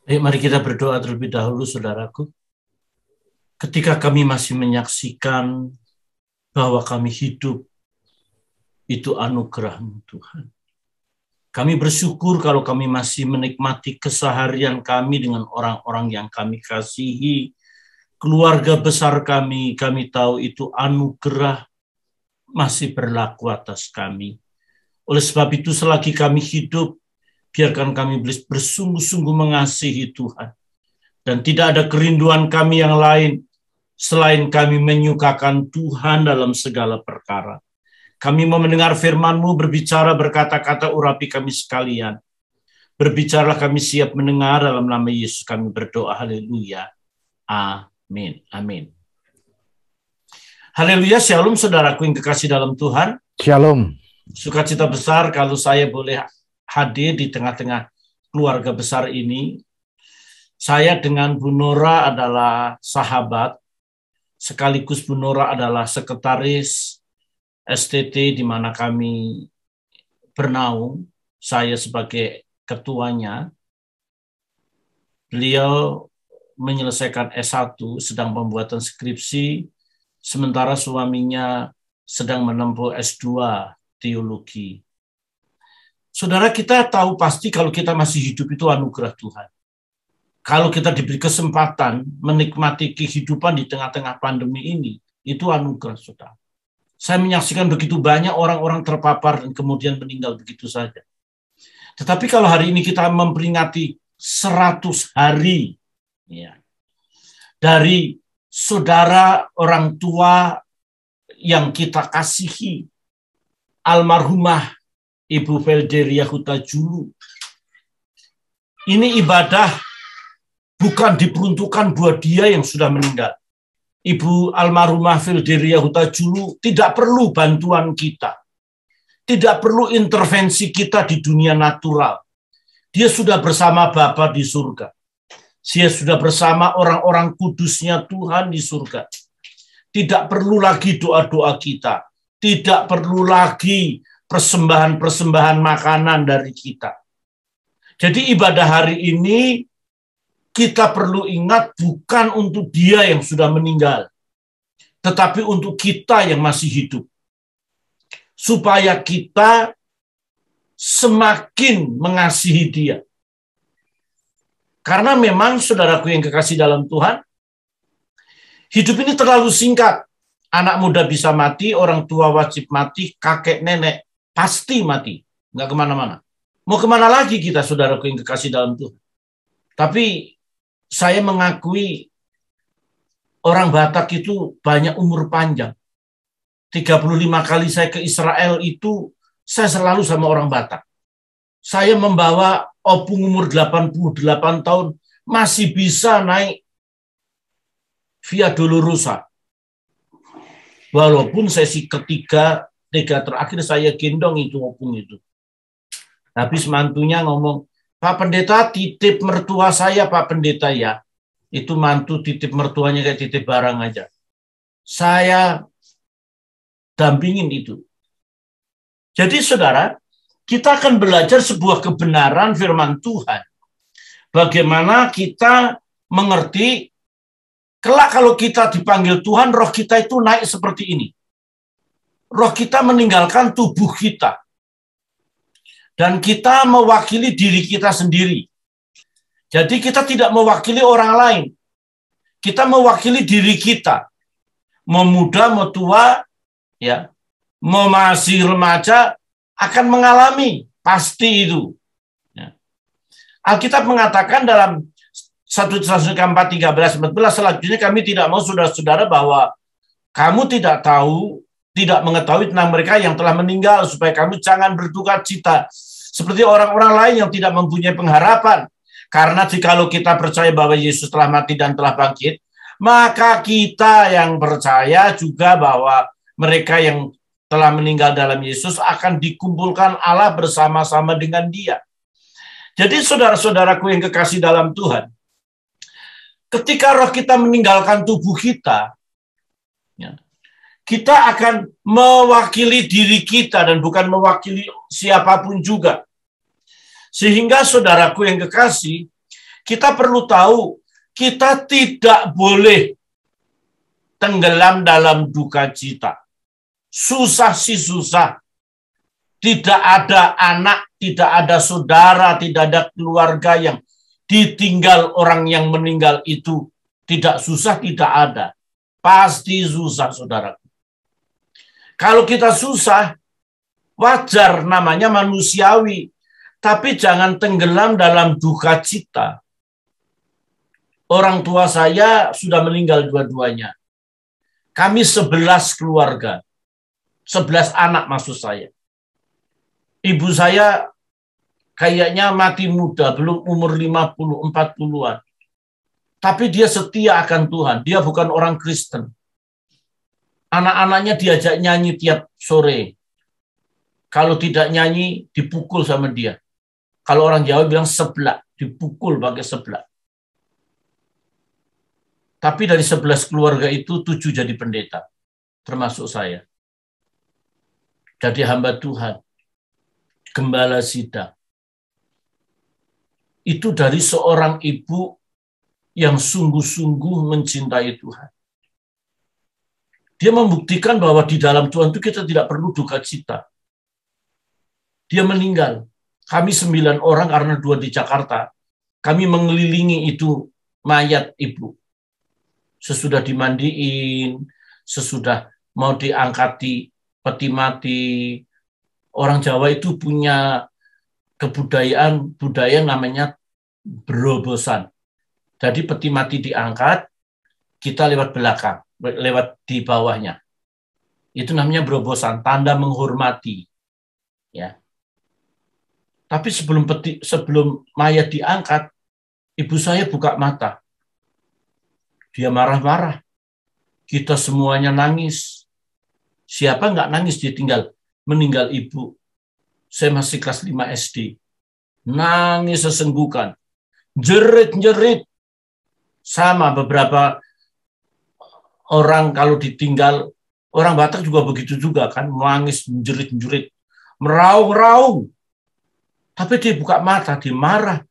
Mari kita berdoa terlebih dahulu, saudaraku. Ketika kami masih menyaksikan bahwa kami hidup, itu anugerah-Mu, Tuhan. Kami bersyukur kalau kami masih menikmati keseharian kami dengan orang-orang yang kami kasihi, keluarga besar kami tahu itu anugerah masih berlaku atas kami. Oleh sebab itu, selagi kami hidup, biarkan kami bersungguh-sungguh mengasihi Tuhan. Dan tidak ada kerinduan kami yang lain selain kami menyukakan Tuhan dalam segala perkara. Kami mau mendengar firman-Mu, berbicara, berkata-kata, urapi kami sekalian. Berbicaralah, kami siap mendengar, dalam nama Yesus kami berdoa. Haleluya. Amin. Amin. Haleluya. Shalom, saudaraku yang kekasih dalam Tuhan. Shalom. Sukacita besar kalau saya boleh hadir di tengah-tengah keluarga besar ini. Saya dengan Bu Nora adalah sahabat, sekaligus Bu Nora adalah sekretaris STT di mana kami bernaung. Saya sebagai ketuanya. Beliau menyelesaikan S1, sedang pembuatan skripsi, sementara suaminya sedang menempuh S2 teologi. Saudara, kita tahu pasti kalau kita masih hidup itu anugerah Tuhan. Kalau kita diberi kesempatan menikmati kehidupan di tengah-tengah pandemi ini, itu anugerah, saudara. Saya menyaksikan begitu banyak orang-orang terpapar dan kemudian meninggal begitu saja. Tetapi kalau hari ini kita memperingati 100 hari ya, dari saudara orang tua yang kita kasihi, almarhumah Ibu Felderia Huta-Julu. Ini ibadah bukan diperuntukkan buat dia yang sudah meninggal. Ibu almarhumah Felderia Huta-Julu tidak perlu bantuan kita. Tidak perlu intervensi kita di dunia natural. Dia sudah bersama Bapa di surga. Dia sudah bersama orang-orang kudusnya Tuhan di surga. Tidak perlu lagi doa-doa kita. Tidak perlu lagi persembahan-persembahan makanan dari kita. Jadi ibadah hari ini kita perlu ingat bukan untuk dia yang sudah meninggal, tetapi untuk kita yang masih hidup. Supaya kita semakin mengasihi dia. Karena memang saudaraku yang kekasih dalam Tuhan, hidup ini terlalu singkat. Anak muda bisa mati, orang tua wajib mati, kakek nenek pasti mati. Nggak kemana-mana. Mau kemana lagi kita, saudaraku yang kekasih dalam Tuhan? Tapi saya mengakui orang Batak itu banyak umur panjang. 35 kali saya ke Israel itu, saya selalu sama orang Batak. Saya membawa opung umur 88 tahun, masih bisa naik Via Dolorosa. Walaupun sesi ketiga terakhir saya gendong itu opung itu. Habis mantunya ngomong, Pak Pendeta titip mertua saya, Pak Pendeta ya. Itu mantu titip mertuanya kayak titip barang aja. Saya dampingin itu. Jadi saudara, kita akan belajar sebuah kebenaran firman Tuhan. Bagaimana kita mengerti, kelak kalau kita dipanggil Tuhan, roh kita itu naik seperti ini. Roh kita meninggalkan tubuh kita. Dan kita mewakili diri kita sendiri. Jadi kita tidak mewakili orang lain. Kita mewakili diri kita. Mau muda, mau tua, ya, mau masih remaja, akan mengalami pasti itu. Ya. Alkitab mengatakan dalam 1 Tesalonika 4:13-14, selanjutnya kami tidak mau saudara-saudara bahwa kamu tidak mengetahui tentang mereka yang telah meninggal, supaya kamu jangan berduka cita seperti orang-orang lain yang tidak mempunyai pengharapan. Karena jikalau kita percaya bahwa Yesus telah mati dan telah bangkit, maka kita yang percaya juga bahwa mereka yang telah meninggal dalam Yesus akan dikumpulkan Allah bersama-sama dengan dia. Jadi saudara-saudaraku yang kekasih dalam Tuhan, ketika roh kita meninggalkan tubuh kita, ya, kita akan mewakili diri kita dan bukan mewakili siapapun juga. Sehingga saudaraku yang kekasih, Kita perlu tahu, kita tidak boleh tenggelam dalam duka cita. Susah sih susah. Tidak ada anak, tidak ada saudara, tidak ada keluarga yang ditinggal orang yang meninggal itu. Tidak susah, tidak ada. Pasti susah, saudara. Kalau kita susah, wajar, namanya manusiawi. Tapi jangan tenggelam dalam duka cita. Orang tua saya sudah meninggal dua-duanya. Kami 11 keluarga. 11 anak maksud saya. Ibu saya kayaknya mati muda, belum umur 50, 40-an. Tapi dia setia akan Tuhan. Dia bukan orang Kristen. Anak-anaknya diajak nyanyi tiap sore. Kalau tidak nyanyi, dipukul sama dia. Kalau orang Jawa bilang seblak, dipukul pakai seblak. Tapi dari 11 keluarga itu, 7 jadi pendeta. Termasuk saya. Jadi hamba Tuhan. Gembala sidang. Itu dari seorang ibu yang sungguh-sungguh mencintai Tuhan. Dia membuktikan bahwa di dalam Tuhan itu kita tidak perlu duka cita. Dia meninggal. Kami 9 orang karena 2 di Jakarta. Kami mengelilingi itu mayat ibu. Sesudah dimandiin, sesudah mau diangkati peti mati. Orang Jawa itu punya budaya namanya berobosan. Jadi peti mati diangkat, kita lewat belakang, lewat di bawahnya. Itu namanya berobosan, tanda menghormati. Ya. Tapi sebelum mayat diangkat, ibu saya buka mata. Dia marah-marah. Kita semuanya nangis. Siapa nggak nangis meninggal ibu. Saya masih kelas 5 SD. Nangis sesenggukan. Jerit-jerit. Sama beberapa orang kalau ditinggal, orang Batak juga begitu juga kan, nangis, jerit-jerit, meraung-raung. Tapi dia buka mata, dia marah.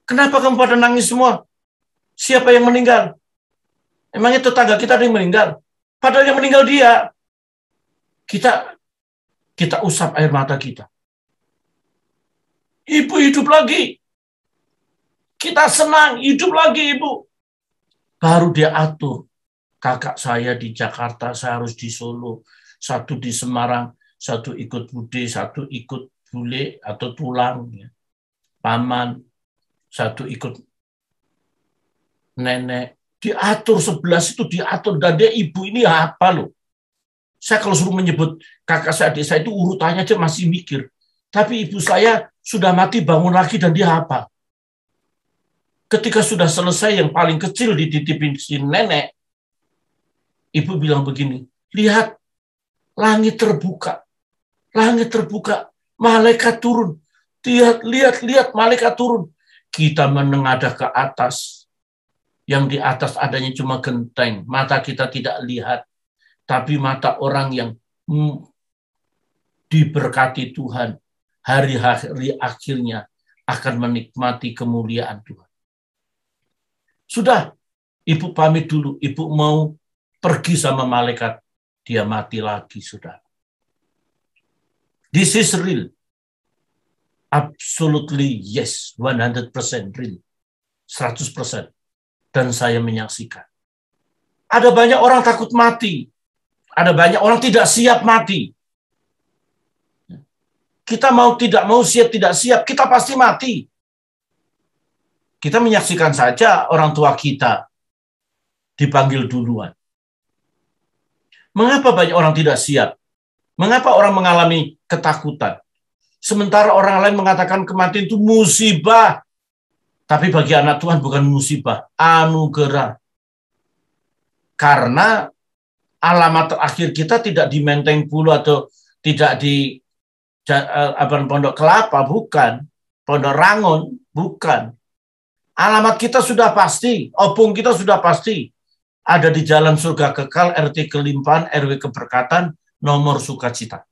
Kenapa kamu pada nangis semua? Siapa yang meninggal? Emangnya tetangga kita ada yang meninggal? Padahal yang meninggal dia. Kita usap air mata kita. Ibu hidup lagi. Kita senang, hidup lagi ibu. Baru dia atur. Kakak saya di Jakarta, saya harus di Solo. Satu di Semarang, satu ikut Bude, satu ikut Bule atau Tulang. Ya. Paman, satu ikut nenek. Diatur 11 itu diatur. Dan dia ibu ini apa loh. Saya kalau suruh menyebut kakak saya, adik saya itu urutannya aja masih mikir. Tapi ibu saya sudah mati bangun lagi dan dia apa? Ketika sudah selesai yang paling kecil dititipin si nenek, ibu bilang begini, lihat langit terbuka, malaikat turun, lihat malaikat turun. Kita menengadah ke atas, yang di atas adanya cuma genteng, mata kita tidak lihat, tapi mata orang yang diberkati Tuhan, hari-hari akhirnya akan menikmati kemuliaan Tuhan. Sudah, ibu pamit dulu, ibu mau pergi sama malaikat, dia mati lagi, sudah. This is real. Absolutely yes, 100% real. 100%. Dan saya menyaksikan. Ada banyak orang takut mati. Ada banyak orang tidak siap mati. Kita mau tidak mau, siap tidak siap, kita pasti mati. Kita menyaksikan saja orang tua kita dipanggil duluan. Mengapa banyak orang tidak siap? Mengapa orang mengalami ketakutan? Sementara orang lain mengatakan kematian itu musibah. Tapi bagi anak Tuhan bukan musibah, anugerah. Karena alamat terakhir kita tidak di Menteng Pulo atau tidak di Pondok Kelapa, bukan. Pondok Rangon, bukan. Alamat kita sudah pasti, opung kita sudah pasti. Ada di jalan surga kekal, RT kelimpahan, RW keberkatan, nomor sukacita.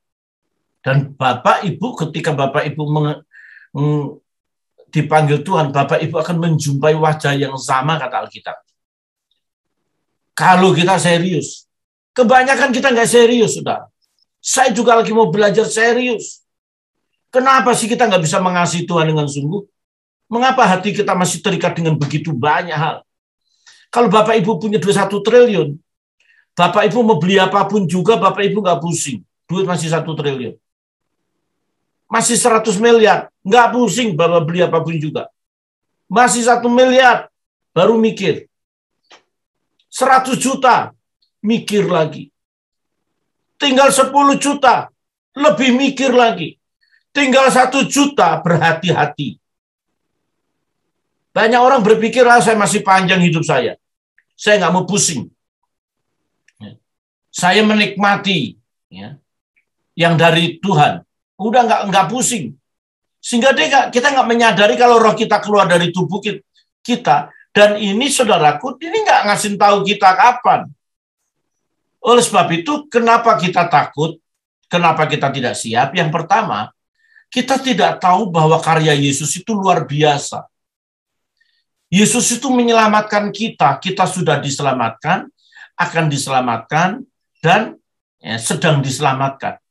Dan Bapak Ibu, ketika Bapak Ibu dipanggil Tuhan, Bapak Ibu akan menjumpai wajah yang sama, kata Alkitab. Kalau kita serius. Kebanyakan kita nggak serius, saudara. Saya juga lagi mau belajar serius. Kenapa sih kita nggak bisa mengasihi Tuhan dengan sungguh? Mengapa hati kita masih terikat dengan begitu banyak hal? Kalau Bapak Ibu punya duit 1 triliun, Bapak Ibu mau beli apapun juga, Bapak Ibu nggak pusing. Duit masih 1 triliun. Masih 100 miliar, nggak pusing Bapak beli apapun juga. Masih 1 miliar, baru mikir. 100 juta, mikir lagi. Tinggal 10 juta, lebih mikir lagi. Tinggal 1 juta, berhati-hati. Banyak orang berpikir, saya masih panjang hidup saya. Saya nggak mau pusing. Saya menikmati yang dari Tuhan. Udah nggak pusing. Sehingga kita nggak menyadari kalau roh kita keluar dari tubuh kita. Dan ini, saudaraku, ini nggak ngasih tahu kita kapan. Oleh sebab itu, kenapa kita takut? Kenapa kita tidak siap? Yang pertama, kita tidak tahu bahwa karya Yesus itu luar biasa. Yesus itu menyelamatkan kita. Kita sudah diselamatkan, akan diselamatkan, dan sedang diselamatkan.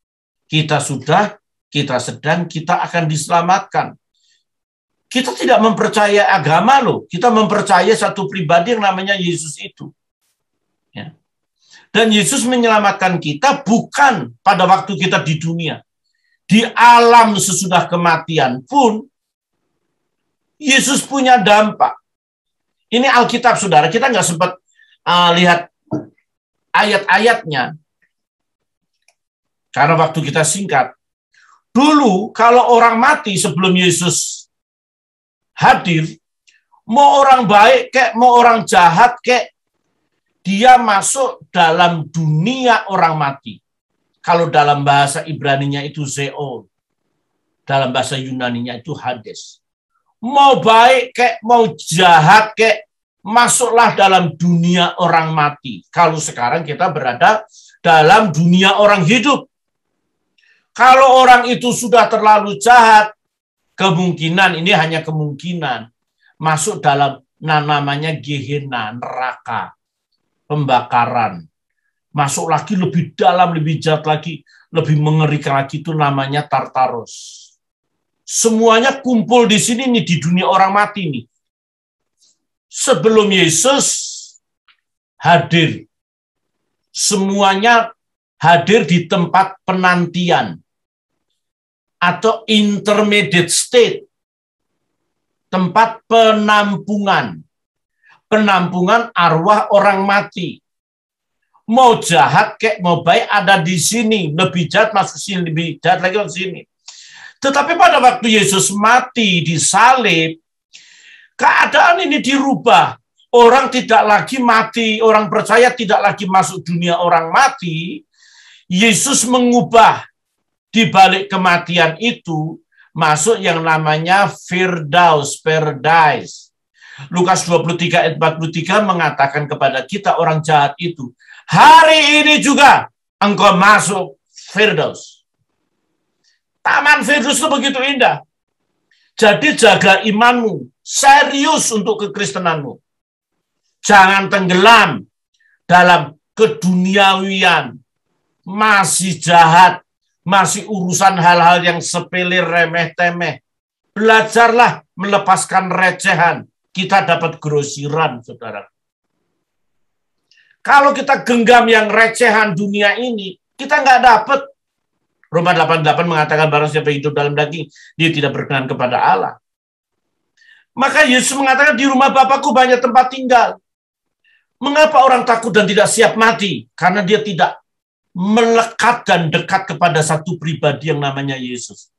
Kita sudah, kita sedang, kita akan diselamatkan. Kita tidak mempercayai agama loh. Kita mempercayai satu pribadi yang namanya Yesus itu. Ya. Dan Yesus menyelamatkan kita bukan pada waktu kita di dunia. Di alam sesudah kematian pun, Yesus punya dampak. Ini Alkitab, saudara. Kita nggak sempat lihat ayat-ayatnya. Karena waktu kita singkat. Dulu, kalau orang mati sebelum Yesus hadir, mau orang baik kek, mau orang jahat kek, dia masuk dalam dunia orang mati. Kalau dalam bahasa Ibraninya itu Sheol, dalam bahasa Yunaninya itu Hades. Mau baik kek, mau jahat kek, masuklah dalam dunia orang mati. Kalau sekarang kita berada dalam dunia orang hidup. Kalau orang itu sudah terlalu jahat, kemungkinan, ini hanya kemungkinan, masuk dalam namanya Gehenna, neraka, pembakaran. Masuk lagi lebih dalam, lebih jahat lagi, lebih mengerikan lagi, itu namanya Tartarus. Semuanya kumpul di sini nih, di dunia orang mati nih. Sebelum Yesus hadir, semuanya hadir di tempat penantian atau intermediate state, tempat penampungan arwah orang mati. Mau jahat kek, mau baik ada di sini, lebih jahat masuk sini, lebih jahat lagi masuk sini. Tetapi pada waktu Yesus mati disalib, keadaan ini dirubah. Orang tidak lagi mati, orang percaya tidak lagi masuk dunia orang mati. Yesus mengubah di balik kematian itu masuk yang namanya Firdaus, Paradise. Lukas 23 ayat 43 mengatakan kepada kita orang jahat itu, hari ini juga engkau masuk Firdaus. Taman Firdaus itu begitu indah. Jadi jaga imanmu, serius untuk kekristenanmu. Jangan tenggelam dalam keduniawian, masih jahat, masih urusan hal-hal yang sepele, remeh-temeh. Belajarlah melepaskan recehan. Kita dapat grosiran, saudara. Kalau kita genggam yang recehan dunia ini, kita nggak dapat. Roma 8:8 mengatakan barang siapa hidup dalam daging, dia tidak berkenan kepada Allah. Maka Yesus mengatakan di rumah Bapakku banyak tempat tinggal. Mengapa orang takut dan tidak siap mati? Karena dia tidak melekat dan dekat kepada satu pribadi yang namanya Yesus.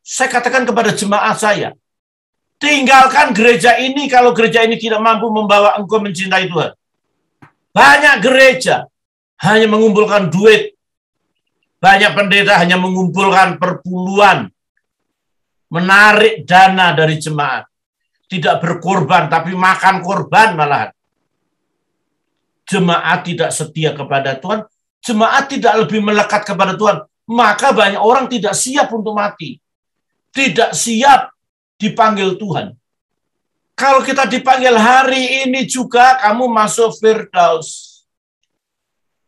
Saya katakan kepada jemaat saya, tinggalkan gereja ini kalau gereja ini tidak mampu membawa engkau mencintai Tuhan. Banyak gereja hanya mengumpulkan duit. Banyak pendeta hanya mengumpulkan perpuluhan. Menarik dana dari jemaat. Tidak berkorban, tapi makan korban malahan. Jemaat tidak setia kepada Tuhan. Jemaat tidak lebih melekat kepada Tuhan. Maka banyak orang tidak siap untuk mati. Tidak siap dipanggil Tuhan. Kalau kita dipanggil hari ini juga, kamu masuk Firdaus.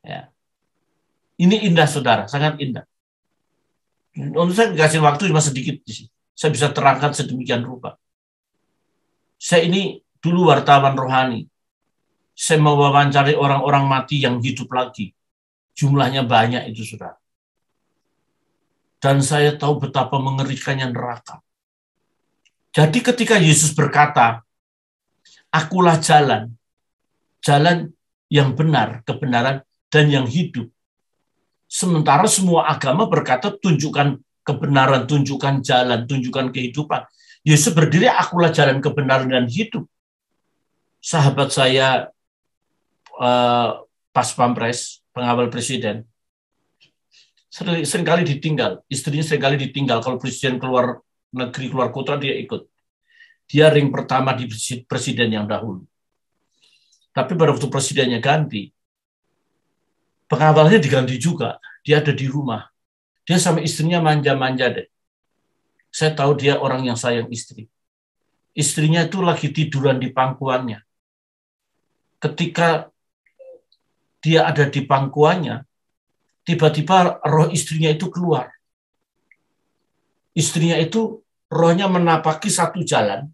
Ya. Ini indah, saudara, sangat indah. Untuk saya kasih waktu cuma sedikit di sini. Saya bisa terangkan sedemikian rupa. Saya ini dulu wartawan rohani. Saya mewawancari orang-orang mati yang hidup lagi. Jumlahnya banyak itu, saudara. Dan saya tahu betapa mengerikannya neraka. Jadi ketika Yesus berkata, akulah jalan, jalan yang benar, kebenaran, dan yang hidup. Sementara semua agama berkata, tunjukkan kebenaran, tunjukkan jalan, tunjukkan kehidupan. Yesus berdiri, akulah jalan, kebenaran, dan hidup. Sahabat saya, Pas Pampres, pengawal presiden, seringkali ditinggal. Istrinya seringkali ditinggal. Kalau presiden keluar negeri, keluar kota, dia ikut. Dia ring pertama di presiden yang dahulu. Tapi pada waktu presidennya ganti, pengawalnya diganti juga. Dia ada di rumah. Dia sama istrinya manja-manja deh. Saya tahu dia orang yang sayang istri. Istrinya itu lagi tiduran di pangkuannya. Ketika dia ada di pangkuannya, tiba-tiba roh istrinya itu keluar. Istrinya itu rohnya menapaki satu jalan.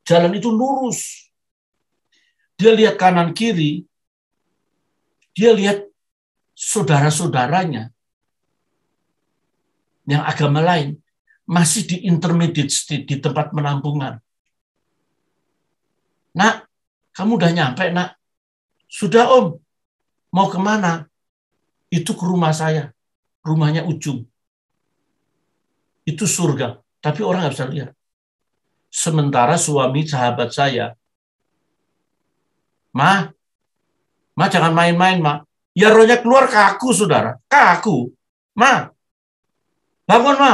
Jalan itu lurus. Dia lihat kanan kiri. Dia lihat saudara-saudaranya yang agama lain masih di intermediate state, di tempat penampungan. Nak, kamu udah nyampe, nak? Sudah, Om. Mau kemana? Itu ke rumah saya. Rumahnya ujung. Itu surga. Tapi orang nggak bisa lihat. Sementara suami sahabat saya, Ma jangan main-main, Ma. Ya rohnya keluar ke aku, saudara. Ke aku. Ma, bangun, Ma.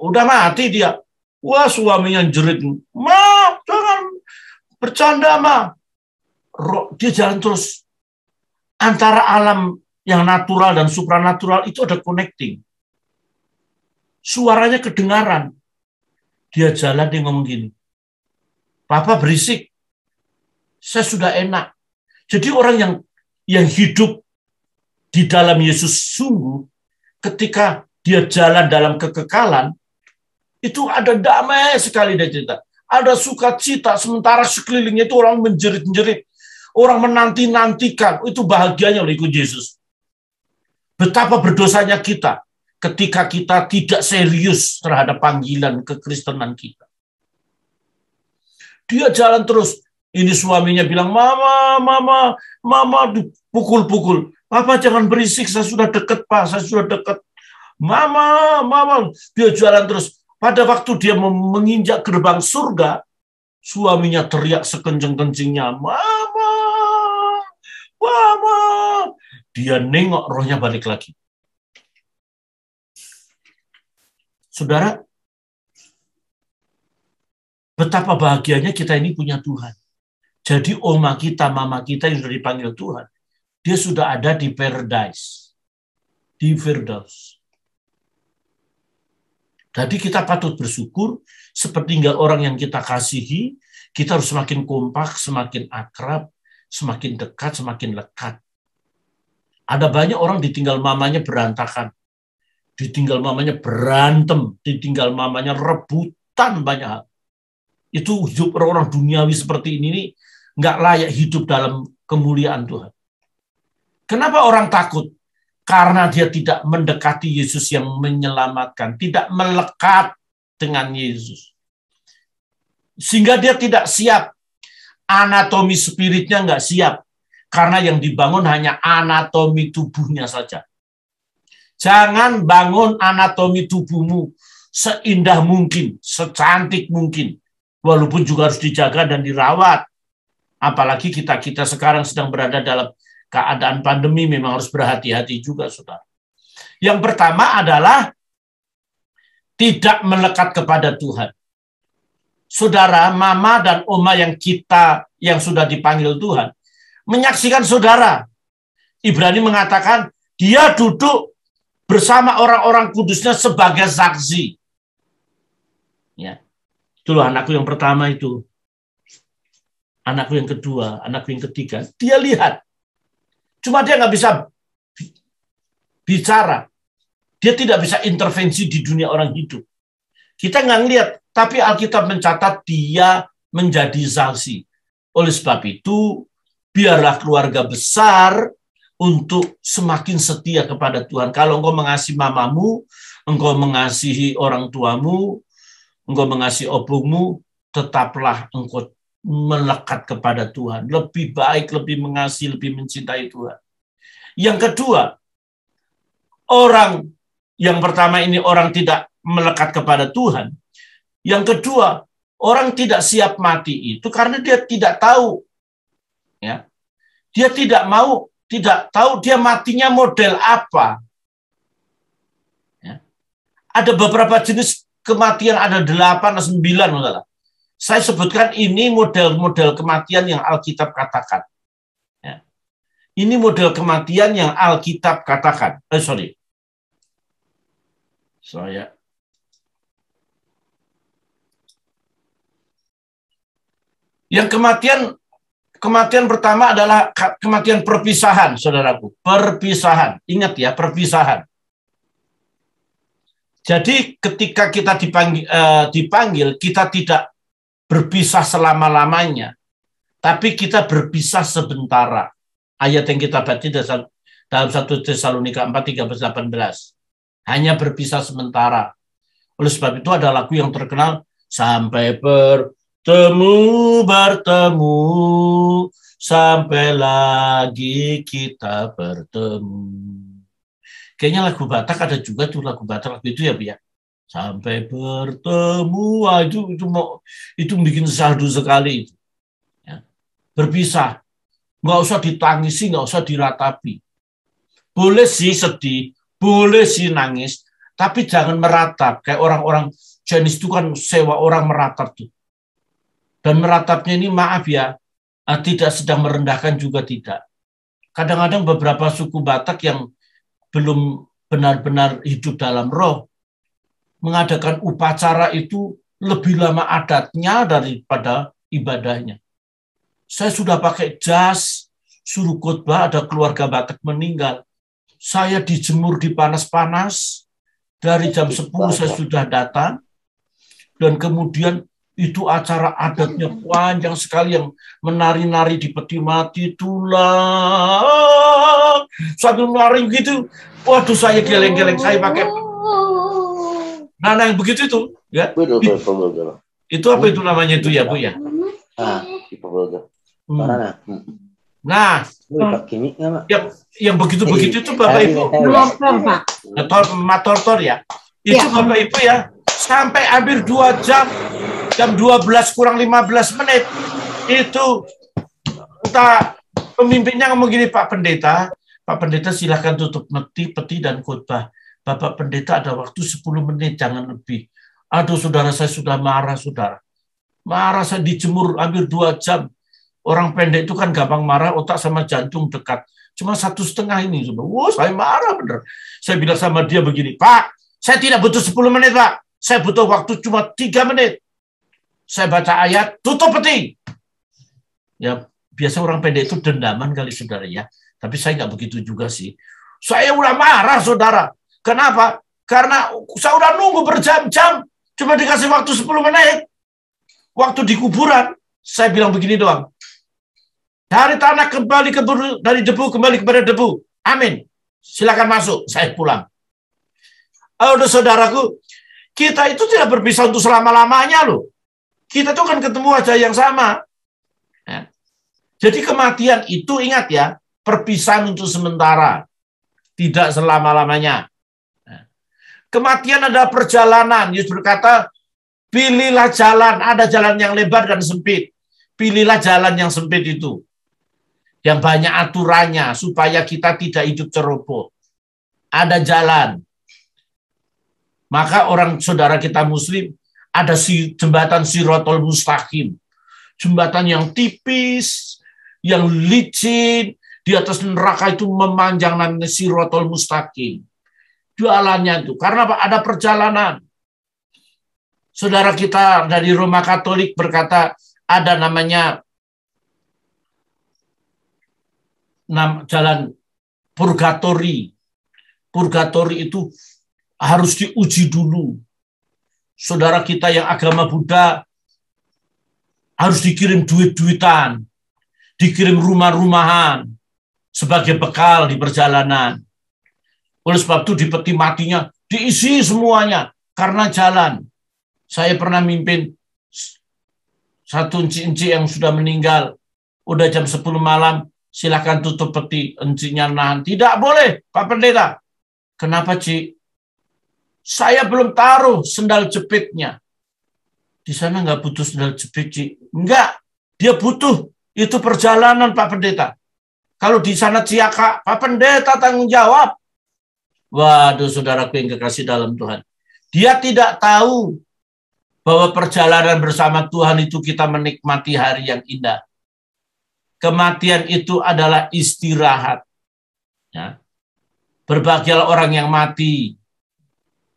Udah mati dia. Wah, suaminya jerit. Ma, jangan bercanda, Ma. Dia jalan terus. Antara alam yang natural dan supranatural itu ada connecting. Suaranya kedengaran. Dia jalan, dia ngomong gini. Papa berisik. Saya sudah enak. Jadi orang yang hidup di dalam Yesus sungguh, ketika dia jalan dalam kekekalan, itu ada damai sekali dia cerita. Ada sukacita, sementara sekelilingnya itu orang menjerit-jerit. Orang menanti-nantikan, itu bahagianya oleh ikut Yesus. Betapa berdosanya kita ketika kita tidak serius terhadap panggilan kekristenan kita. Dia jalan terus. Ini suaminya bilang, Mama, dipukul-pukul. Papa jangan berisik, saya sudah dekat, Pak, saya sudah dekat. Mama. Dia jalan terus. Pada waktu dia menginjak gerbang surga, suaminya teriak sekenceng-kencingnya, Mama. Dia nengok, rohnya balik lagi. Saudara, betapa bahagianya kita ini punya Tuhan. Jadi oma kita, mama kita yang sudah dipanggil Tuhan, dia sudah ada di paradise, di Firdaus. Jadi kita patut bersyukur, sepertinggal orang yang kita kasihi, kita harus semakin kompak, semakin akrab, semakin dekat, semakin lekat. Ada banyak orang ditinggal mamanya berantakan, ditinggal mamanya berantem, ditinggal mamanya rebutan banyak hal. Itu hidup orang-orang duniawi seperti ini nggak layak hidup dalam kemuliaan Tuhan. Kenapa orang takut? Karena dia tidak mendekati Yesus yang menyelamatkan, tidak melekat dengan Yesus. Sehingga dia tidak siap. Anatomi spiritnya nggak siap. Karena yang dibangun hanya anatomi tubuhnya saja. Jangan bangun anatomi tubuhmu seindah mungkin, secantik mungkin. Walaupun juga harus dijaga dan dirawat. Apalagi kita sekarang sedang berada dalam keadaan pandemi, memang harus berhati-hati juga, saudara. Yang pertama adalah tidak melekat kepada Tuhan. Saudara, mama dan oma yang sudah dipanggil Tuhan, menyaksikan saudara. Ibrani mengatakan, dia duduk bersama orang-orang kudusnya sebagai saksi. Ya. Itulah anakku yang pertama itu. Anakku yang kedua, anakku yang ketiga. Dia lihat. Cuma dia nggak bisa bicara. Dia tidak bisa intervensi di dunia orang hidup. Kita nggak ngelihat, tapi Alkitab mencatat dia menjadi saksi. Oleh sebab itu, biarlah keluarga besar untuk semakin setia kepada Tuhan. Kalau engkau mengasihi mamamu, engkau mengasihi orang tuamu, engkau mengasihi opungmu, tetaplah engkau melekat kepada Tuhan. Lebih baik, lebih mengasihi, lebih mencintai Tuhan. Yang kedua, orang yang pertama ini orang tidak melekat kepada Tuhan. Yang kedua, orang tidak siap mati itu karena dia tidak tahu. Ya. Dia tidak tahu dia matinya model apa. Ya. Ada beberapa jenis kematian, ada 8 atau 9. Masalah. Saya sebutkan ini model-model kematian yang Alkitab katakan. Ya. Ini model kematian yang Alkitab katakan. Yang kematian pertama adalah kematian perpisahan, saudaraku. Perpisahan. Ingat ya, perpisahan. Jadi ketika kita dipanggil, kita tidak berpisah selama-lamanya, tapi kita berpisah sementara. Ayat yang kita baca dalam 1 Tesalonika 4:13-18. Hanya berpisah sementara. Oleh sebab itu ada lagu yang terkenal, sampai bertemu, sampai lagi kita bertemu. Kayaknya lagu Batak ada juga tuh, lagu Batak itu ya, Bu ya. Sampai bertemu, itu bikin syahdu sekali itu. Ya. Berpisah, nggak usah ditangisi, nggak usah diratapi. Boleh sih sedih, boleh sih nangis, tapi jangan meratap. Kayak orang-orang Chinese itu kan sewa orang meratap tuh. Dan meratapnya ini maaf ya, tidak sedang merendahkan juga tidak. Kadang-kadang beberapa suku Batak yang belum benar-benar hidup dalam roh, mengadakan upacara itu lebih lama adatnya daripada ibadahnya. Saya sudah pakai jas, suruh khotbah, ada keluarga Batak meninggal. Saya dijemur di panas-panas, dari jam 10 saya sudah datang, dan kemudian itu acara adatnya panjang sekali yang menari-nari di peti mati, tulang, satu nari gitu. Waduh, saya geleng-geleng, saya pakai. Nah, yang begitu itu, ya. Itu apa itu namanya itu ya, Bu ya? Nah, yang begitu-begitu itu Bapak Ibu, matortor ya. Itu Bapak Ibu ya, sampai hampir 2 jam, jam 12 kurang 15 menit, itu entah pemimpinnya ngomong gini, Pak Pendeta silahkan tutup peti dan khotbah. Bapak Pendeta ada waktu 10 menit, jangan lebih. Aduh, saudara, saya sudah marah, saudara. Marah, saya dijemur hampir 2 jam. Orang pendek itu kan gampang marah, otak sama jantung dekat. Cuma 1,5 ini. Saya marah bener. Saya bilang sama dia begini, Pak, saya tidak butuh 10 menit, Pak. Saya butuh waktu cuma 3 menit. Saya baca ayat, tutup peti. Ya, biasa orang pendek itu dendaman kali, saudara ya. Tapi saya nggak begitu juga sih. Saya udah marah, saudara. Kenapa? Karena saya udah nunggu berjam-jam, cuma dikasih waktu 10 menit. Waktu di kuburan, saya bilang begini doang. Dari tanah kembali dari debu kembali kepada debu. Amin. Silakan masuk. Saya pulang. Udah saudaraku, kita itu tidak berpisah untuk selama-lamanya loh. Kita tuh kan ketemu wajah yang sama. Ya. Jadi kematian itu ingat ya, perpisahan untuk sementara, tidak selama-lamanya. Ya. Kematian adalah perjalanan. Yesus berkata, pilihlah jalan, ada jalan yang lebar dan sempit. Pilihlah jalan yang sempit itu. Yang banyak aturannya, supaya kita tidak hidup ceroboh. Ada jalan. Maka orang saudara kita muslim, ada jembatan Siratal Mustaqim. Jembatan yang tipis, yang licin, di atas neraka itu memanjang namanya Siratal Mustaqim. Jalannya itu, karena ada perjalanan. Saudara kita dari Roma Katolik berkata ada namanya jalan purgatori. Purgatori itu harus diuji dulu. Saudara kita yang agama Buddha harus dikirim duit-duitan, dikirim rumah-rumahan sebagai bekal di perjalanan. Oleh sebab itu di peti matinya diisi semuanya karena jalan. Saya pernah mimpin satu enci-enci yang sudah meninggal. Udah jam 10 malam, silakan tutup peti. Encinya nahan. Tidak boleh, Pak Pendeta. Kenapa, Ci? Saya belum taruh sendal jepitnya. Di sana nggak butuh sendal jepit, Ci. Enggak, dia butuh. Itu perjalanan, Pak Pendeta. Kalau di sana Ciaka, Pak Pendeta tanggung jawab. Waduh, saudaraku yang kekasih dalam Tuhan. Dia tidak tahu bahwa perjalanan bersama Tuhan itu kita menikmati hari yang indah. Kematian itu adalah istirahat. Ya. Berbahagialah orang yang mati.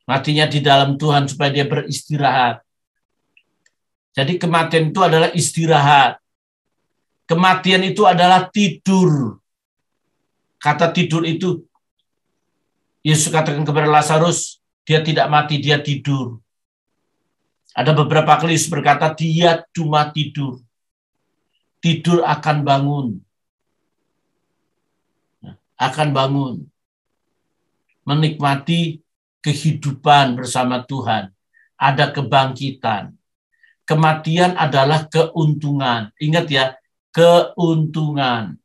Matinya di dalam Tuhan supaya dia beristirahat. Jadi kematian itu adalah istirahat. Kematian itu adalah tidur. Kata tidur itu, Yesus katakan kepada Lazarus, dia tidak mati, dia tidur. Ada beberapa kali Yesus berkata, dia cuma tidur. Tidur akan bangun. Akan bangun. Menikmati kehidupan bersama Tuhan. Ada kebangkitan. Kematian adalah keuntungan. Ingat ya, keuntungan.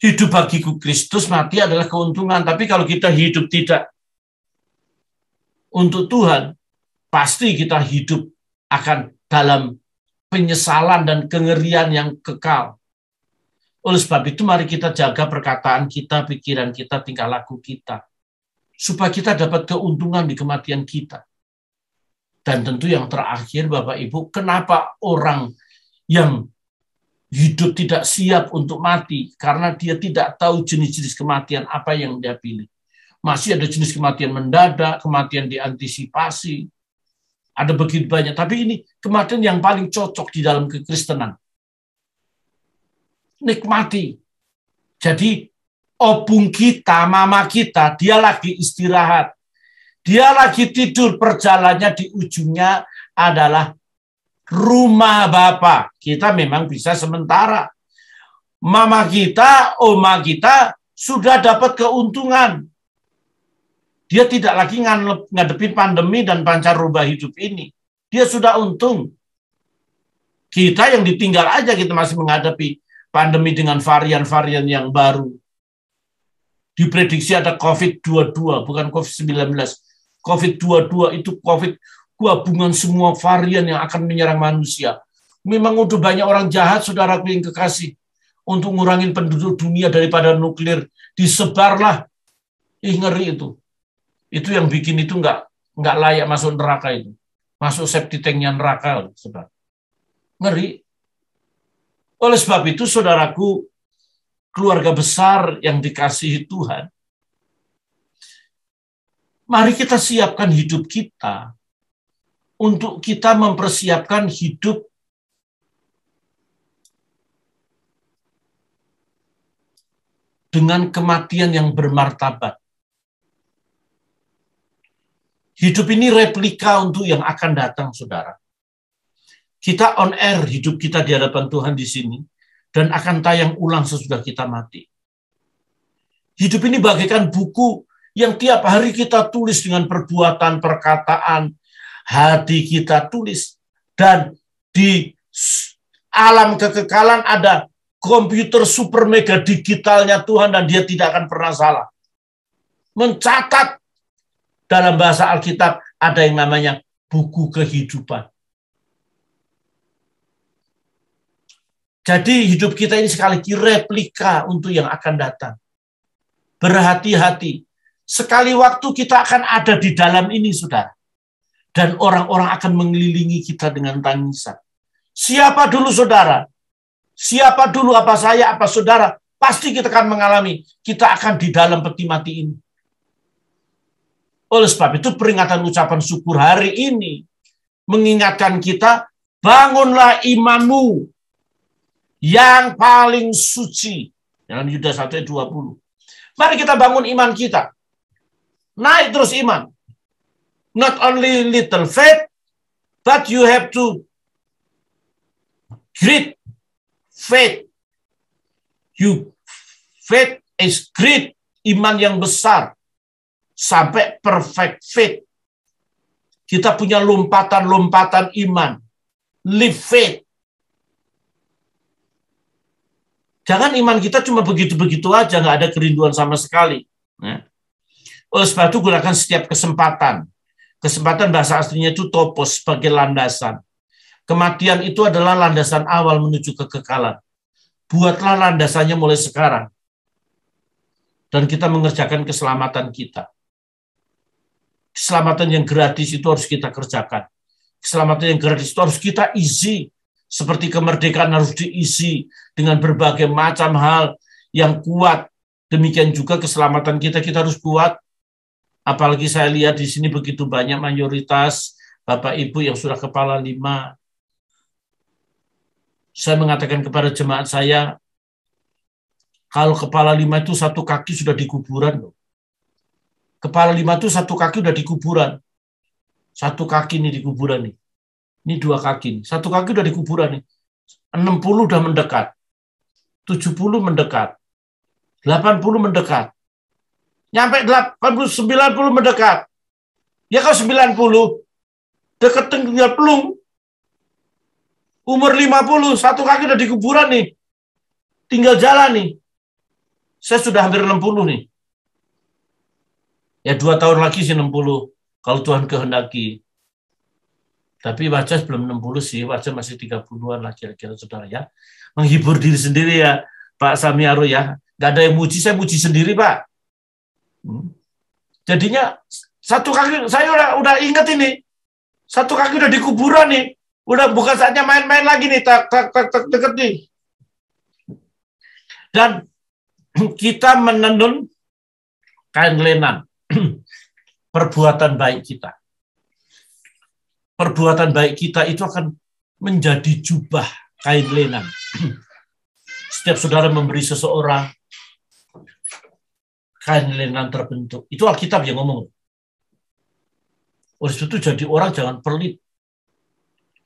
Hidup bagiku Kristus, mati adalah keuntungan. Tapi kalau kita hidup tidak untuk Tuhan, pasti kita hidup akan dalam penyesalan dan kengerian yang kekal. Oleh sebab itu, mari kita jaga perkataan kita, pikiran kita, tingkah laku kita. Supaya kita dapat keuntungan di kematian kita. Dan tentu yang terakhir, Bapak Ibu, kenapa orang yang hidup tidak siap untuk mati karena dia tidak tahu jenis-jenis kematian apa yang dia pilih. Masih ada jenis kematian mendadak, kematian diantisipasi. Ada begitu banyak. Tapi ini kematian yang paling cocok di dalam kekristenan. Nikmati. Jadi opung kita, mama kita, dia lagi istirahat. Dia lagi tidur, perjalanannya di ujungnya adalah rumah Bapa. Kita memang bisa sementara. Mama kita, oma kita sudah dapat keuntungan. Dia tidak lagi ngadepin pandemi dan pancaroba hidup ini. Dia sudah untung. Kita yang ditinggal aja, kita masih menghadapi pandemi dengan varian-varian yang baru. Diprediksi ada COVID-22, bukan COVID-19. COVID-22 itu COVID gabungan semua varian yang akan menyerang manusia. Memang udah banyak orang jahat, saudaraku yang kekasih, untuk ngurangin penduduk dunia daripada nuklir. Disebarlah. Ngeri itu. Itu yang bikin itu nggak layak masuk neraka itu. Masuk septic tanknya neraka. Saudara. Ngeri. Oleh sebab itu, saudaraku, keluarga besar yang dikasihi Tuhan, mari kita siapkan hidup kita untuk kita mempersiapkan hidup dengan kematian yang bermartabat. Hidup ini replika untuk yang akan datang, saudara. Kita on air hidup kita di hadapan Tuhan di sini, dan akan tayang ulang sesudah kita mati. Hidup ini bagaikan buku yang tiap hari kita tulis dengan perbuatan, perkataan, hati kita tulis. Dan di alam kekekalan ada komputer super mega digitalnya Tuhan, dan dia tidak akan pernah salah. Mencatat dalam bahasa Alkitab ada yang namanya buku kehidupan. Jadi hidup kita ini sekali lagi replika untuk yang akan datang. Berhati-hati. Sekali waktu kita akan ada di dalam ini, saudara. Dan orang-orang akan mengelilingi kita dengan tangisan. Siapa dulu saudara? Siapa dulu, apa saya, apa saudara? Pasti kita akan mengalami. Kita akan di dalam peti mati ini. Oleh sebab itu peringatan ucapan syukur hari ini mengingatkan kita, bangunlah imanmu yang paling suci. Dalam Yudas 1 ayat 20. Mari kita bangun iman kita. Naik terus iman. Not only little faith, but you have to great faith. Faith is great. Iman yang besar. Sampai perfect faith. Kita punya lompatan-lompatan iman. Live faith. Jangan iman kita cuma begitu-begitu aja, nggak ada kerinduan sama sekali. Oleh sebab itu gunakan setiap kesempatan. Kesempatan bahasa aslinya itu topos sebagai landasan. Kematian itu adalah landasan awal menuju kekekalan. Buatlah landasannya mulai sekarang. Dan kita mengerjakan keselamatan kita. Keselamatan yang gratis itu harus kita kerjakan. Keselamatan yang gratis itu harus kita isi. Seperti kemerdekaan harus diisi dengan berbagai macam hal yang kuat. Demikian juga keselamatan kita harus kuat. Apalagi saya lihat di sini begitu banyak mayoritas Bapak Ibu yang sudah kepala 5. Saya mengatakan kepada jemaat saya, kalau kepala 5 itu satu kaki sudah di kuburan. Kepala 5 itu satu kaki sudah di kuburan. Satu kaki ini di kuburan nih. Ini 2 kaki. Satu kaki udah di kuburan nih. 60 udah mendekat. 70 mendekat. 80 mendekat. Nyampe 80, 90 mendekat. Ya kalau 90, deket tinggal pelung. Umur 50, satu kaki udah di kuburan nih. Tinggal jalan nih. Saya sudah hampir 60 nih. Ya 2 tahun lagi sih 60. Kalau Tuhan kehendaki. Tapi wajah belum 60 sih, wajah masih 30-an lah kira-kira saudara ya. Menghibur diri sendiri ya, Pak Samiaro ya. Nggak ada yang muji, saya muji sendiri Pak. Jadinya satu kaki, saya udah ingat ini. Satu kaki udah di kuburan nih. Udah bukan saatnya main-main lagi nih, tak deket nih. Dan kita menenun kain lenan. Perbuatan baik kita. Perbuatan baik kita itu akan menjadi jubah kain lenan. Setiap saudara memberi seseorang kain lenan terbentuk. Itu Alkitab yang ngomong. Oleh itu jadi orang jangan pelit.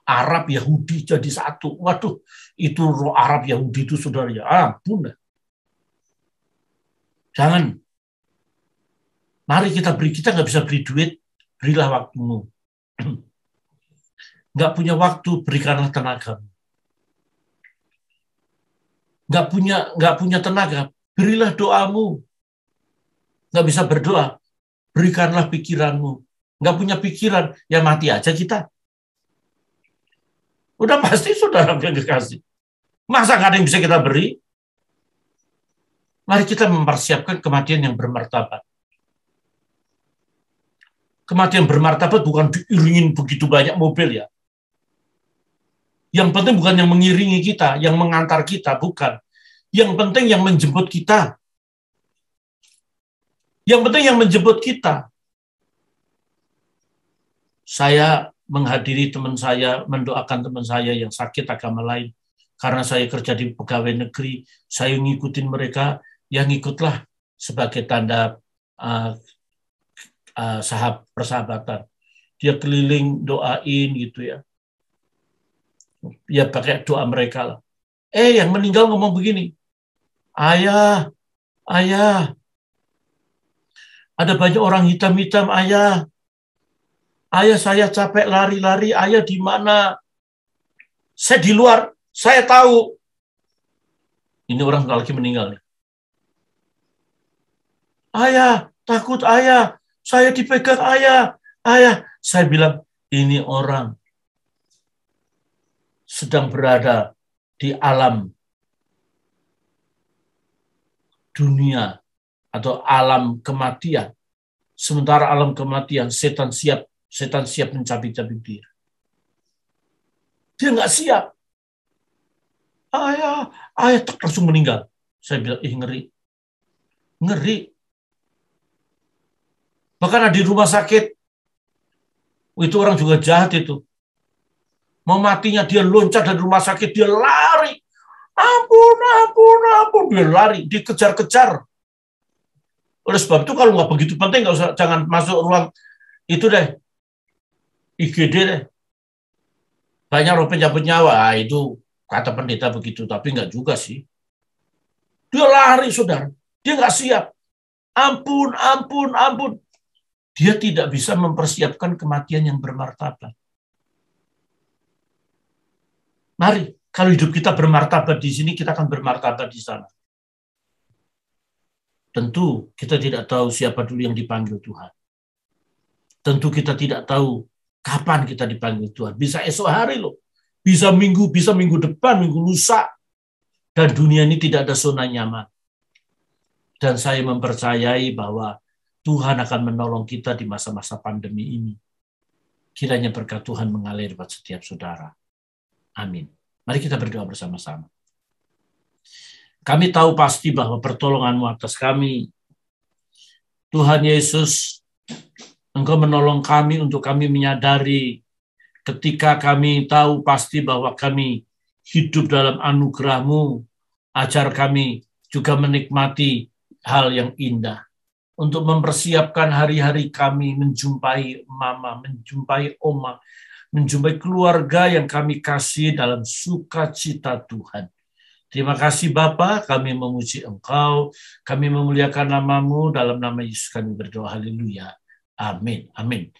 Arab Yahudi jadi satu. Waduh, itu roh Arab Yahudi itu saudara ya. Ampun. Jangan. Mari kita nggak bisa beri duit, berilah waktumu. Nggak punya waktu, berikanlah tenaga. Nggak punya tenaga, berilah doamu. Nggak bisa berdoa, berikanlah pikiranmu. Nggak punya pikiran, ya mati aja kita. Udah pasti saudara yang dikasih. Masa nggak ada yang bisa kita beri? Mari kita mempersiapkan kematian yang bermartabat. Kematian bermartabat bukan diiringin begitu banyak mobil ya. Yang penting bukan yang mengiringi kita, yang mengantar kita, bukan. Yang penting yang menjemput kita. Yang penting yang menjemput kita. Saya menghadiri teman saya, mendoakan teman saya yang sakit agama lain. Karena saya kerja di pegawai negeri, saya ngikutin mereka, yang ikutlah sebagai tanda persahabatan. Dia keliling doain gitu ya. Ya pakai doa mereka lah. Yang meninggal ngomong begini, ayah, ada banyak orang hitam-hitam, ayah saya capek lari-lari, ayah di mana? Saya di luar, saya tahu. Ini orang lagi meninggal nih. Ayah, takut ayah, saya dipegang ayah. Saya bilang, ini orang sedang berada di alam dunia atau alam kematian. Sementara alam kematian, setan siap mencabik-cabik dia. Dia nggak siap. Ayah langsung meninggal. Saya bilang, ngeri. Bahkan di rumah sakit, itu orang juga jahat itu. Mau matinya dia loncat dari rumah sakit, dia lari. Ampun, ampun, ampun. Dia lari, dikejar-kejar. Oleh sebab itu kalau nggak begitu penting, nggak usah, jangan masuk ruang itu deh, IGD deh. Banyak orang penyabut nyawa, itu kata pendeta begitu, tapi nggak juga sih. Dia lari, saudara. Dia nggak siap. Ampun, ampun, ampun. Dia tidak bisa mempersiapkan kematian yang bermartabat. Mari, kalau hidup kita bermartabat di sini, kita akan bermartabat di sana. Tentu kita tidak tahu siapa dulu yang dipanggil Tuhan. Tentu kita tidak tahu kapan kita dipanggil Tuhan. Bisa esok hari loh. Bisa minggu depan, minggu lusa. Dan dunia ini tidak ada zona nyaman. Dan saya mempercayai bahwa Tuhan akan menolong kita di masa-masa pandemi ini. Kiranya berkat Tuhan mengalir buat setiap saudara. Amin. Mari kita berdoa bersama-sama. Kami tahu pasti bahwa pertolongan-Mu atas kami. Tuhan Yesus, Engkau menolong kami untuk kami menyadari ketika kami tahu pasti bahwa kami hidup dalam anugerah-Mu, ajar kami juga menikmati hal yang indah. Untuk mempersiapkan hari-hari kami menjumpai mama, menjumpai oma, menjumpai keluarga yang kami kasih dalam sukacita Tuhan. Terima kasih Bapa, kami memuji Engkau, kami memuliakan nama-Mu, dalam nama Yesus kami berdoa, haleluya. Amin. Amin.